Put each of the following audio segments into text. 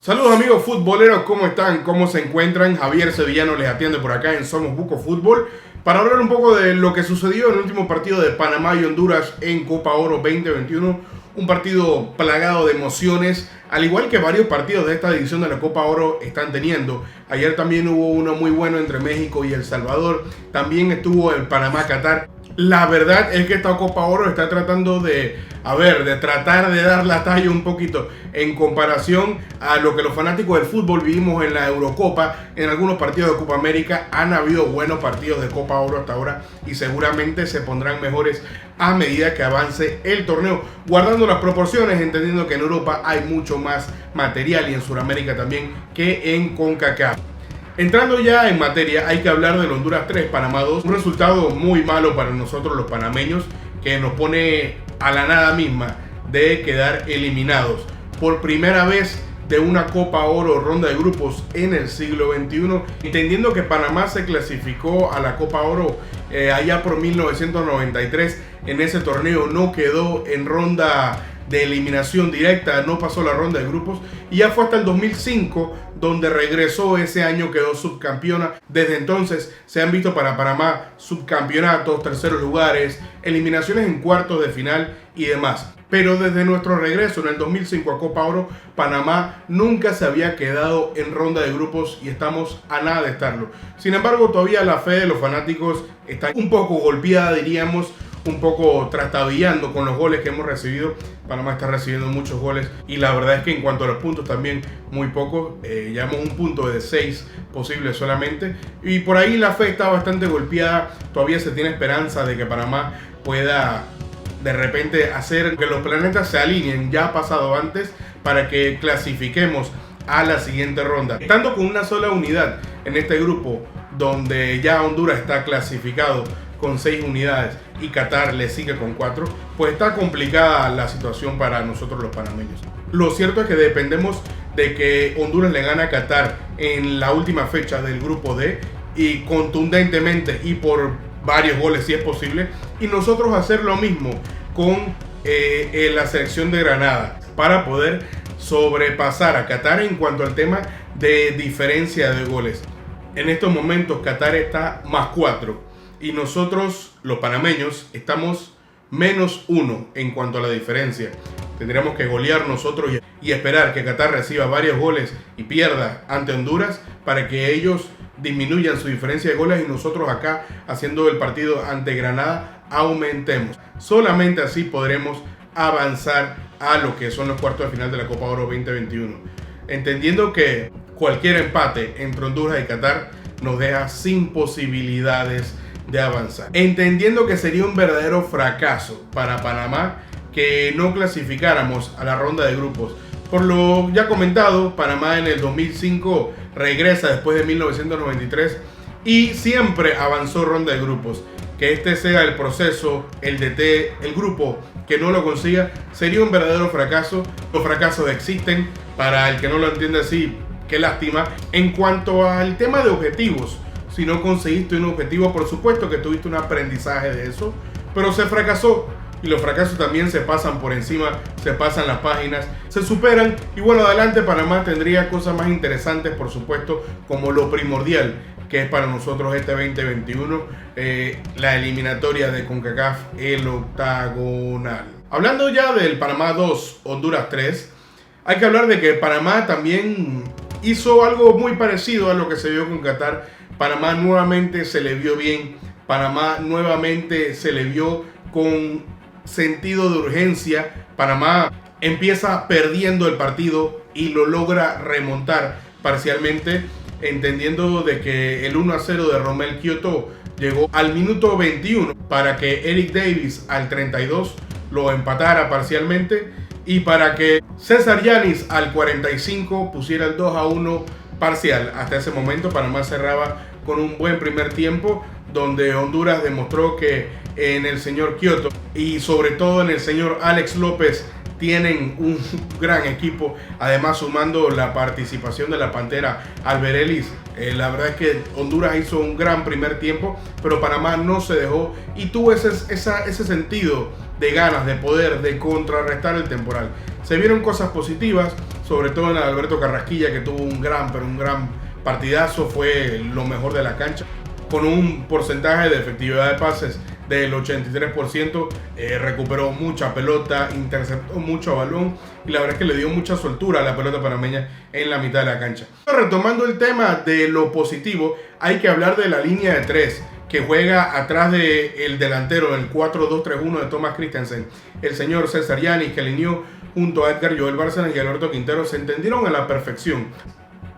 Saludos amigos futboleros, ¿cómo están? ¿Cómo se encuentran? Javier Sevillano les atiende por acá en Somos Buco Fútbol para hablar un poco de lo que sucedió en el último partido de Panamá y Honduras en Copa Oro 2021. Un partido plagado de emociones, al igual que varios partidos de esta edición de la Copa Oro están teniendo. Ayer también hubo uno muy bueno entre México y El Salvador. También estuvo el Panamá-Qatar. La verdad es que esta Copa Oro está tratando de tratar de dar la talla un poquito en comparación a lo que los fanáticos del fútbol vivimos en la Eurocopa. En algunos partidos de Copa América han habido buenos partidos de Copa Oro hasta ahora y seguramente se pondrán mejores a medida que avance el torneo, guardando las proporciones, entendiendo que en Europa hay mucho más material y en Sudamérica también que en CONCACAF. Entrando ya en materia, hay que hablar del Honduras 3, Panamá 2. Un resultado muy malo para nosotros los panameños, que nos pone a la nada misma de quedar eliminados por primera vez de una Copa Oro ronda de grupos en el siglo XXI, entendiendo que Panamá se clasificó a la Copa Oro allá por 1993. En ese torneo no quedó en ronda de eliminación directa, no pasó la ronda de grupos y ya fue hasta el 2005 donde regresó. Ese año quedó subcampeona. Desde entonces se han visto para Panamá subcampeonatos, terceros lugares, eliminaciones en cuartos de final y demás. Pero desde nuestro regreso en el 2005 a Copa Oro, Panamá nunca se había quedado en ronda de grupos y estamos a nada de estarlo. Sin embargo, todavía la fe de los fanáticos está un poco golpeada, diríamos, un poco trastabillando con los goles que hemos recibido. Panamá está recibiendo muchos goles y la verdad es que en cuanto a los puntos también muy pocos. Llevamos un punto de 6 posibles solamente y por ahí la fe está bastante golpeada. Todavía se tiene esperanza de que Panamá pueda de repente hacer que los planetas se alineen. Ya ha pasado antes para que clasifiquemos a la siguiente ronda. Estando con una sola unidad en este grupo donde ya Honduras está clasificado con 6 unidades y Qatar le sigue con 4, pues está complicada la situación para nosotros los panameños. Lo cierto es que dependemos de que Honduras le gane a Qatar en la última fecha del grupo D y contundentemente y por varios goles si es posible, y nosotros hacer lo mismo con la selección de Granada para poder sobrepasar a Qatar en cuanto al tema de diferencia de goles. En estos momentos Qatar está más 4 y nosotros los panameños estamos menos 1 en cuanto a la diferencia. Tendríamos que golear nosotros y esperar que Qatar reciba varios goles y pierda ante Honduras para que ellos disminuyan su diferencia de goles y nosotros acá haciendo el partido ante Granada aumentemos. Solamente así podremos avanzar a lo que son los cuartos de final de la Copa Oro 2021. Entendiendo que cualquier empate entre Honduras y Qatar nos deja sin posibilidades de avanzar. Entendiendo que sería un verdadero fracaso para Panamá que no clasificáramos a la ronda de grupos. Por lo ya comentado, Panamá en el 2005 regresa después de 1993 y siempre avanzó ronda de grupos. Que este sea el proceso, el DT, el grupo que no lo consiga, sería un verdadero fracaso. Los fracasos existen, para el que no lo entiende así, qué lástima. En cuanto al tema de objetivos, si no conseguiste un objetivo, por supuesto que tuviste un aprendizaje de eso, pero se fracasó. Y los fracasos también se pasan por encima, se pasan las páginas, se superan. Y bueno, adelante Panamá tendría cosas más interesantes, por supuesto, como lo primordial que es para nosotros este 2021, la eliminatoria de CONCACAF, el octagonal. Hablando ya del Panamá 2, Honduras 3, hay que hablar de que Panamá también hizo algo muy parecido a lo que se vio con Qatar. Panamá nuevamente se le vio bien, Panamá nuevamente se le vio con sentido de urgencia. Panamá empieza perdiendo el partido y lo logra remontar parcialmente, entendiendo de que el 1-0 de Romell Kyoto llegó al minuto 21 para que Eric Davis al 32 lo empatara parcialmente y para que César Yanis al 45 pusiera el 2-1 parcial. Hasta ese momento Panamá cerraba con un buen primer tiempo donde Honduras demostró que en el señor Kyoto y sobre todo en el señor Alex López tienen un gran equipo, además sumando la participación de la Pantera Alberelis. La verdad es que Honduras hizo un gran primer tiempo, pero Panamá no se dejó y tuvo ese sentido de ganas, de poder, de contrarrestar el temporal. Se vieron cosas positivas, sobre todo en Alberto Carrasquilla, que tuvo un gran partidazo, fue lo mejor de la cancha, con un porcentaje de efectividad de pases del 83%, recuperó mucha pelota, interceptó mucho balón y la verdad es que le dio mucha soltura a la pelota panameña en la mitad de la cancha. Retomando el tema de lo positivo, hay que hablar de la línea de 3 que juega atrás del delantero, el 4-2-3-1 de Thomas Christensen. El señor César Yanis, que alineó junto a Edgar Joel Bárcenas y Alberto Quintero, se entendieron a la perfección.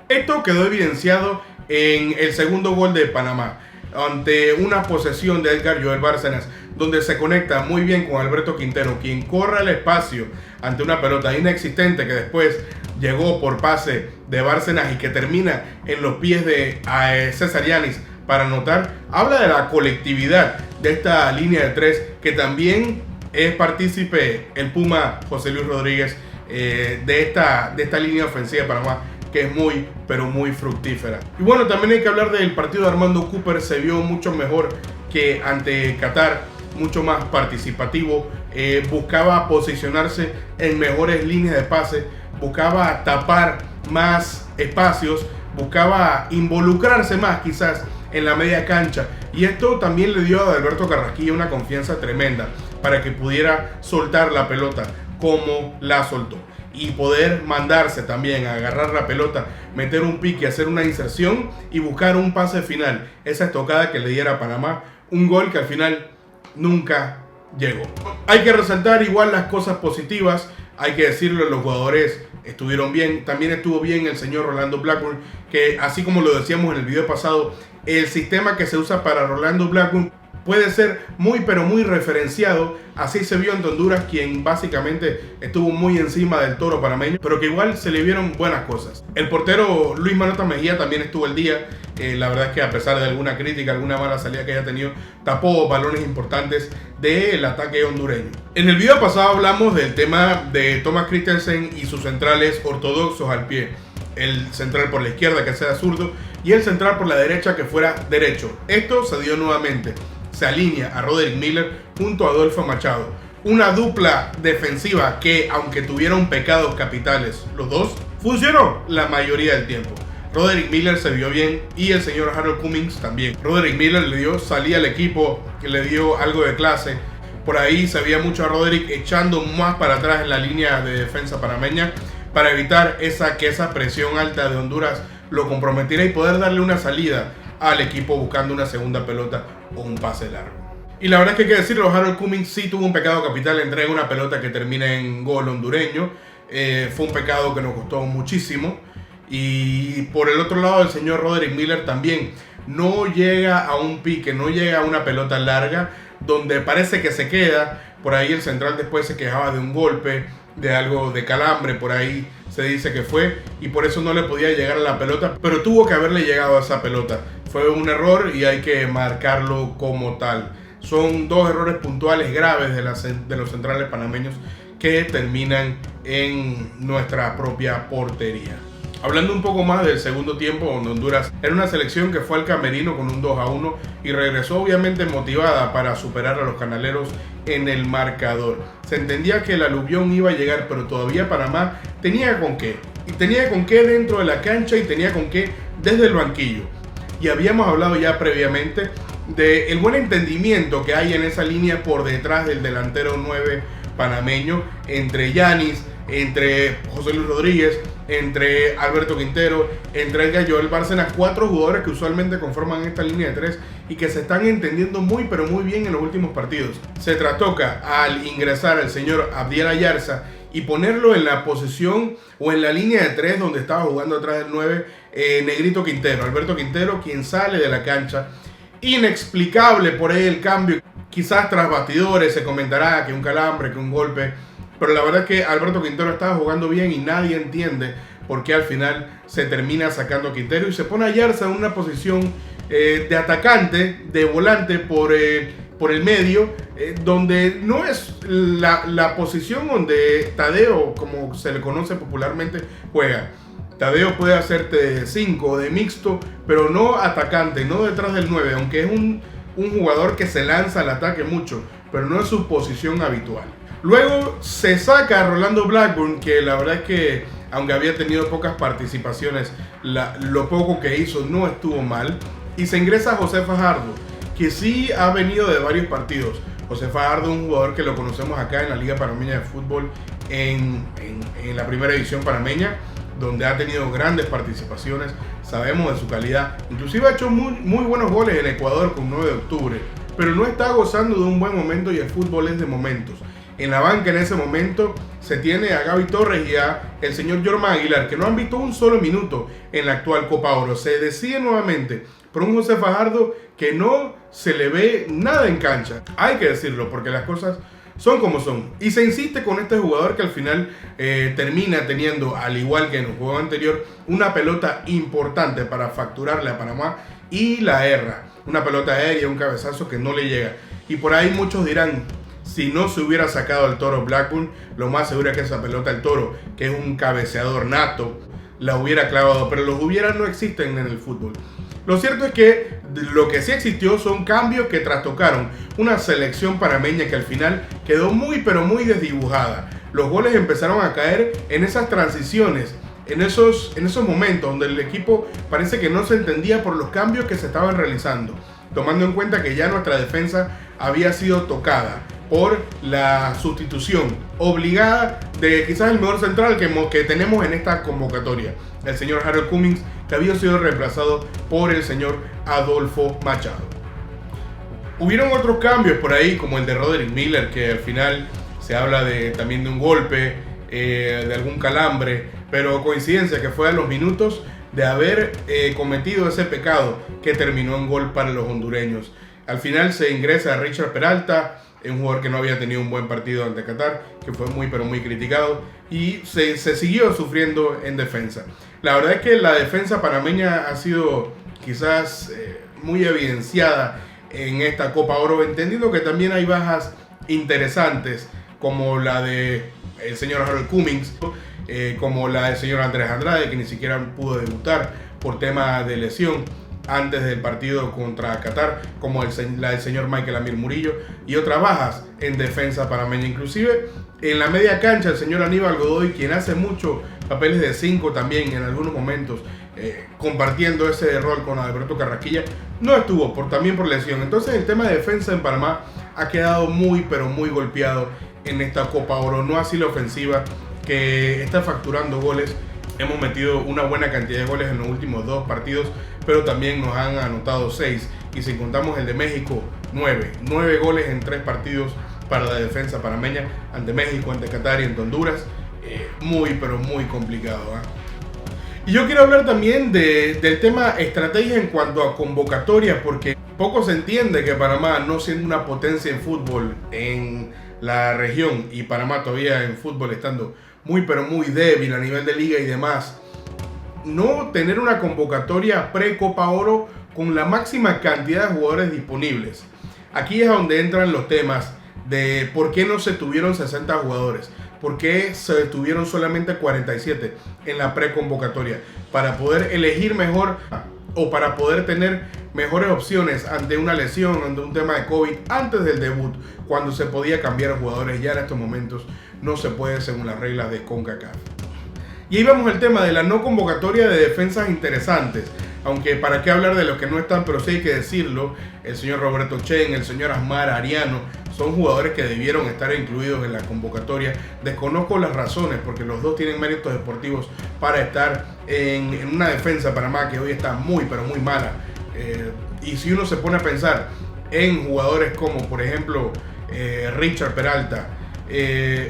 Esto quedó evidenciado en el segundo gol de Panamá, ante una posesión de Edgar Joel Bárcenas, donde se conecta muy bien con Alberto Quintero, quien corre al espacio ante una pelota inexistente que después llegó por pase de Bárcenas y que termina en los pies de César Yanis para anotar. Habla de la colectividad de esta línea de 3, que también es partícipe el Puma José Luis Rodríguez, de esta línea ofensiva de Panamá, que es muy, pero muy fructífera. Y bueno, también hay que hablar del partido de Armando Cooper. Se vio mucho mejor que ante Qatar, mucho más participativo, buscaba posicionarse en mejores líneas de pase, buscaba tapar más espacios, buscaba involucrarse más quizás en la media cancha, y esto también le dio a Alberto Carrasquilla una confianza tremenda para que pudiera soltar la pelota como la soltó y poder mandarse también a agarrar la pelota, meter un pique, hacer una inserción y buscar un pase final, esa estocada que le diera a Panamá, un gol que al final nunca llegó. Hay que resaltar igual las cosas positivas, hay que decirlo, los jugadores estuvieron bien, también estuvo bien el señor Rolando Blackburn, que así como lo decíamos en el video pasado, el sistema que se usa para Rolando Blackburn puede ser muy, pero muy referenciado. Así se vio en Honduras, quien básicamente estuvo muy encima del toro panameño, pero que igual se le vieron buenas cosas. El portero Luis Manota Mejía también estuvo el día. La verdad es que a pesar de alguna crítica, alguna mala salida que haya tenido, tapó balones importantes del ataque hondureño. En el video pasado hablamos del tema de Thomas Christensen y sus centrales ortodoxos al pie. El central por la izquierda que sea zurdo y el central por la derecha que fuera derecho. Esto se dio nuevamente. Se alinea a Roderick Miller junto a Adolfo Machado. Una dupla defensiva que, aunque tuvieron pecados capitales los dos, funcionó la mayoría del tiempo. Roderick Miller se vio bien y el señor Harold Cummings también. Roderick Miller le dio salida al equipo, que le dio algo de clase. Por ahí se veía mucho a Roderick echando más para atrás en la línea de defensa panameña para evitar que esa presión alta de Honduras lo comprometiera y poder darle una salida al equipo buscando una segunda pelota o un pase largo. Y la verdad es que hay que decirlo, Harold Cummings sí tuvo un pecado capital, entrega una pelota que termina en gol hondureño. Fue un pecado que nos costó muchísimo. Y por el otro lado, el señor Roderick Miller también no llega a un pique, no llega a una pelota larga, donde parece que se queda. Por ahí el central después se quejaba de un golpe, de algo de calambre, por ahí se dice que fue, y por eso no le podía llegar a la pelota, pero tuvo que haberle llegado a esa pelota. Fue un error y hay que marcarlo como tal. Son dos errores puntuales graves de los centrales panameños que terminan en nuestra propia portería. Hablando un poco más del segundo tiempo, donde Honduras era una selección que fue al camerino con un 2-1 y regresó obviamente motivada para superar a los canaleros en el marcador. Se entendía que el aluvión iba a llegar, pero todavía Panamá tenía con qué. Y tenía con qué dentro de la cancha y tenía con qué desde el banquillo. Y habíamos hablado ya previamente del buen entendimiento que hay en esa línea por detrás del delantero 9 panameño, entre Yanis, entre José Luis Rodríguez, entre Alberto Quintero, entre Edgar Joel Bárcenas, 4 jugadores que usualmente conforman esta línea de 3 y que se están entendiendo muy pero muy bien en los últimos partidos. Se trastoca al ingresar el señor Abdiel Ayarza y ponerlo en la posición o en la línea de 3 donde estaba jugando atrás del 9 Negrito Quintero, Alberto Quintero, quien sale de la cancha. Inexplicable por ahí el cambio, quizás tras bastidores se comentará que un calambre, que un golpe, pero la verdad es que Alberto Quintero estaba jugando bien y nadie entiende por qué al final se termina sacando a Quintero y se pone a Ayarza en una posición de atacante, de volante por el medio, donde no es la posición donde Tadeo, como se le conoce popularmente, juega. Tadeo puede hacerte de 5 de mixto, pero no atacante, no detrás del 9, aunque es un jugador que se lanza al ataque mucho, pero no es su posición habitual. Luego se saca a Rolando Blackburn, que la verdad es que aunque había tenido pocas participaciones, lo poco que hizo no estuvo mal. Y se ingresa José Fajardo, que sí ha venido de varios partidos. José Fajardo es un jugador que lo conocemos acá en la Liga Panameña de Fútbol, en la primera división panameña, donde ha tenido grandes participaciones, sabemos de su calidad, inclusive ha hecho muy buenos goles en Ecuador con 9 de octubre, pero no está gozando de un buen momento y el fútbol es de momentos. En la banca en ese momento se tiene a Gaby Torres y a el señor Jorman Aguilar, que no han visto un solo minuto en la actual Copa Oro. Se decide nuevamente por un José Fajardo que no se le ve nada en cancha, hay que decirlo, porque las cosas son como son. Y se insiste con este jugador que al final termina teniendo, al igual que en el juego anterior, una pelota importante para facturarle a Panamá y la erra. Una pelota aérea, un cabezazo que no le llega. Y por ahí muchos dirán, si no se hubiera sacado el Toro Blackburn, lo más seguro es que esa pelota, el Toro, que es un cabeceador nato, la hubiera clavado. Pero los hubieras no existen en el fútbol. Lo cierto es que lo que sí existió son cambios que trastocaron una selección panameña que al final quedó muy pero muy desdibujada. Los goles empezaron a caer en esas transiciones, en esos momentos donde el equipo parece que no se entendía por los cambios que se estaban realizando, tomando en cuenta que ya nuestra defensa había sido tocada por la sustitución obligada de quizás el mejor central que tenemos en esta convocatoria, el señor Harold Cummings, que había sido reemplazado por el señor Adolfo Machado. Hubieron otros cambios por ahí, como el de Roderick Miller, que al final se habla también de un golpe, de algún calambre, pero coincidencia que fue a los minutos de haber cometido ese pecado que terminó en gol para los hondureños. Al final se ingresa a Richard Peralta, un jugador que no había tenido un buen partido ante Qatar, que fue muy pero muy criticado, y se siguió sufriendo en defensa. La verdad es que la defensa panameña ha sido quizás muy evidenciada en esta Copa Oro, entendiendo que también hay bajas interesantes, como la de el señor Harold Cummings, como la del señor Andrés Andrade, que ni siquiera pudo debutar por tema de lesión antes del partido contra Qatar, como la del señor Michael Amir Murillo, y otras bajas en defensa panameña. Inclusive en la media cancha el señor Aníbal Godoy, quien hace mucho papeles de 5 también en algunos momentos, compartiendo ese rol con Alberto Carrasquilla, no estuvo también por lesión. Entonces el tema de defensa en Panamá ha quedado muy pero muy golpeado en esta Copa Oro, no así la ofensiva, que está facturando goles. Hemos metido una buena cantidad de goles en los últimos 2 partidos, pero también nos han anotado 6. Y si contamos el de México, 9 goles en 3 partidos para la defensa panameña, ante México, ante Qatar y ante Honduras. Muy, pero muy complicado, ¿eh? Y yo quiero hablar también del tema estrategia en cuanto a convocatorias, porque poco se entiende que Panamá, no siendo una potencia en fútbol en la región, y Panamá todavía en fútbol estando muy pero muy débil a nivel de liga y demás, no tener una convocatoria pre-Copa Oro con la máxima cantidad de jugadores disponibles. Aquí es donde entran los temas de por qué no se tuvieron 60 jugadores, por qué se tuvieron solamente 47 en la pre-convocatoria, para poder elegir mejor o para poder tener mejores opciones ante una lesión, ante un tema de COVID, antes del debut, cuando se podía cambiar jugadores. Ya en estos momentos no se puede según las reglas de CONCACAF. Y ahí vemos el tema de la no convocatoria de defensas interesantes, aunque para qué hablar de los que no están, pero sí hay que decirlo. El señor Roberto Chen, el señor Asmar Ariano, son jugadores que debieron estar incluidos en la convocatoria. Desconozco las razones, porque los dos tienen méritos deportivos para estar en una defensa de Panamá que hoy está muy pero muy mala. Y si uno se pone a pensar en jugadores como por ejemplo Richard Peralta,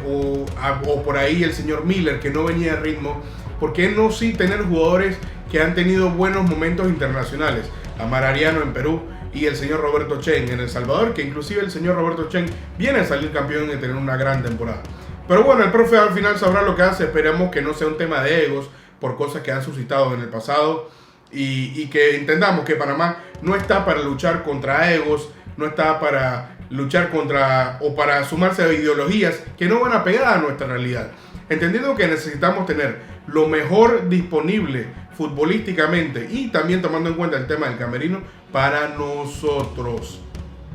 o por ahí el señor Miller, que no venía de ritmo, ¿por qué no sí tener jugadores que han tenido buenos momentos internacionales? Asmar Ariano en Perú y el señor Roberto Chen en El Salvador, que inclusive el señor Roberto Chen viene a salir campeón y tener una gran temporada. Pero bueno, el profe al final sabrá lo que hace. Esperemos que no sea un tema de egos por cosas que han suscitado en el pasado, y que entendamos que Panamá no está para luchar contra egos, no está para luchar contra o para sumarse a ideologías que no van a pegar a nuestra realidad, entendiendo que necesitamos tener lo mejor disponible futbolísticamente y también tomando en cuenta el tema del camerino para nosotros.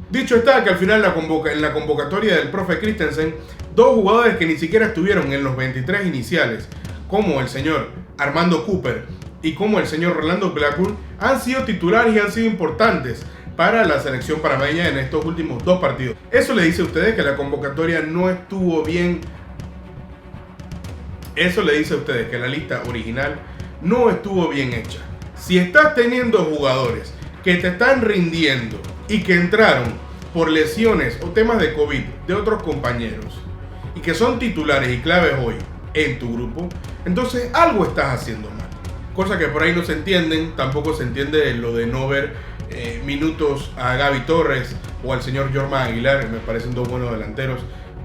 Dicho está que al final en la convocatoria del profe Christensen, 2 jugadores que ni siquiera estuvieron en los 23 iniciales, como el señor Armando Cooper y como el señor Rolando Blackburn han sido titulares y han sido importantes para la selección panameña en estos últimos 2 partidos. Eso le dice a ustedes que la convocatoria no estuvo bien. Eso le dice a ustedes que la lista original no estuvo bien hecha. Si estás teniendo jugadores que te están rindiendo y que entraron por lesiones o temas de COVID de otros compañeros y que son titulares y claves hoy en tu grupo, entonces algo estás haciendo mal. Cosa que por ahí no se entienden. Tampoco se entiende lo de no ver minutos a Gaby Torres o al señor Jorman Aguilar. Me parecen 2 buenos delanteros.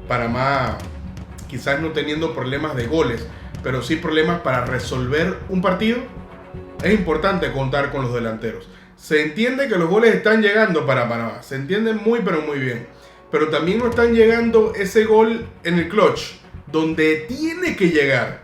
Panamá quizás no teniendo problemas de goles, pero sí problemas para resolver un partido. Es importante contar con los delanteros. Se entiende que los goles están llegando para Panamá, se entiende muy pero muy bien, pero también no están llegando ese gol en el clutch, donde tiene que llegar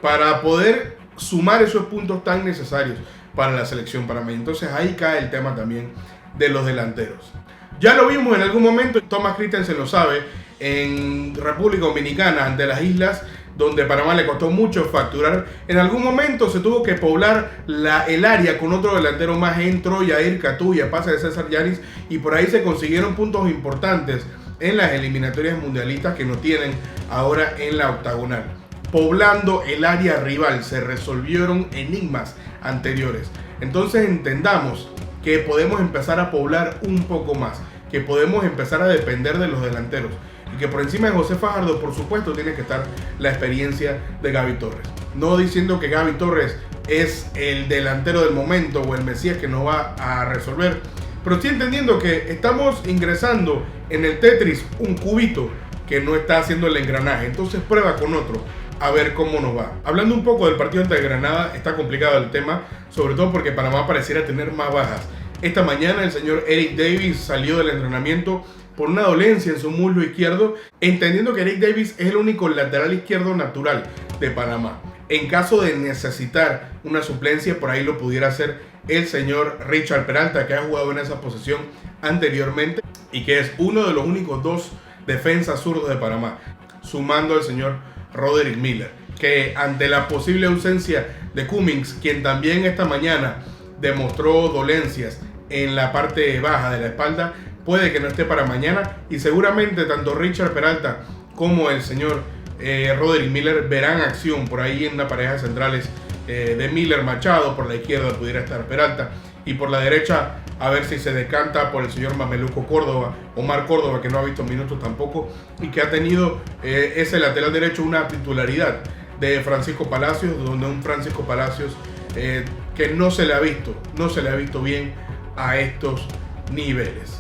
para poder sumar esos puntos tan necesarios para la selección panameña. Entonces ahí cae el tema también de los delanteros. Ya lo vimos en algún momento, Thomas Christensen lo sabe, en República Dominicana, ante las islas, donde Panamá le costó mucho facturar. En algún momento se tuvo que poblar el área con otro delantero más. Entró Yair Catuya, pase de César Yanis, y por ahí se consiguieron puntos importantes en las eliminatorias mundialistas que no tienen ahora en la octagonal. Poblando el área rival, se resolvieron enigmas anteriores. Entonces entendamos que podemos empezar a poblar un poco más, que podemos empezar a depender de los delanteros, y que por encima de José Fajardo, por supuesto, tiene que estar la experiencia de Gaby Torres. No diciendo que Gaby Torres es el delantero del momento o el Mesías que nos va a resolver, pero sí entendiendo que estamos ingresando en el Tetris un cubito que no está haciendo el engranaje. Entonces prueba con otro, a ver cómo nos va. Hablando un poco del partido ante Granada, está complicado el tema, sobre todo porque Panamá pareciera tener más bajas. Esta mañana el señor Eric Davis salió del entrenamiento por una dolencia en su muslo izquierdo, entendiendo que Eric Davis es el único lateral izquierdo natural de Panamá. En caso de necesitar una suplencia, por ahí lo pudiera hacer el señor Richard Peralta, que ha jugado en esa posición anteriormente y que es uno de los únicos 2 defensas zurdos de Panamá, sumando al señor Roderick Miller, que ante la posible ausencia de Cummings, quien también esta mañana demostró dolencias en la parte baja de la espalda, puede que no esté para mañana, y seguramente tanto Richard Peralta como el señor Roderick Miller verán acción por ahí en la pareja de centrales de Miller Machado. Por la izquierda pudiera estar Peralta, y por la derecha a ver si se decanta por el señor Mameluco Córdoba, Omar Córdoba, que no ha visto minutos tampoco y que ha tenido ese lateral derecho una titularidad de Francisco Palacios, donde un Francisco Palacios que no se le ha visto bien a estos niveles.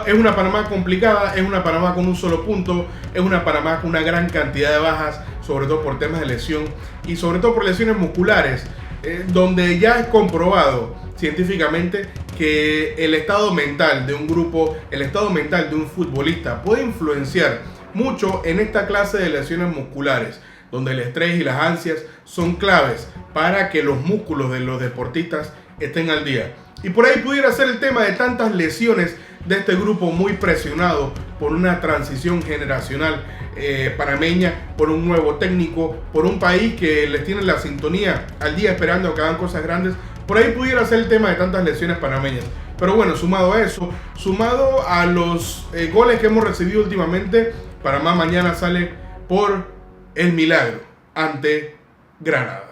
Es una Panamá complicada, es una Panamá con un solo punto, es una Panamá con una gran cantidad de bajas, sobre todo por temas de lesión y sobre todo por lesiones musculares, donde ya es comprobado científicamente que el estado mental de un grupo, el estado mental de un futbolista puede influenciar mucho en esta clase de lesiones musculares, donde el estrés y las ansias son claves para que los músculos de los deportistas estén al día. Y por ahí pudiera ser el tema de tantas lesiones de este grupo muy presionado por una transición generacional panameña, por un nuevo técnico, por un país que les tiene la sintonía al día esperando que hagan cosas grandes. Por ahí pudiera ser el tema de tantas lesiones panameñas. Pero bueno, sumado a eso, sumado a los goles que hemos recibido últimamente, Panamá mañana sale por el milagro ante Granada.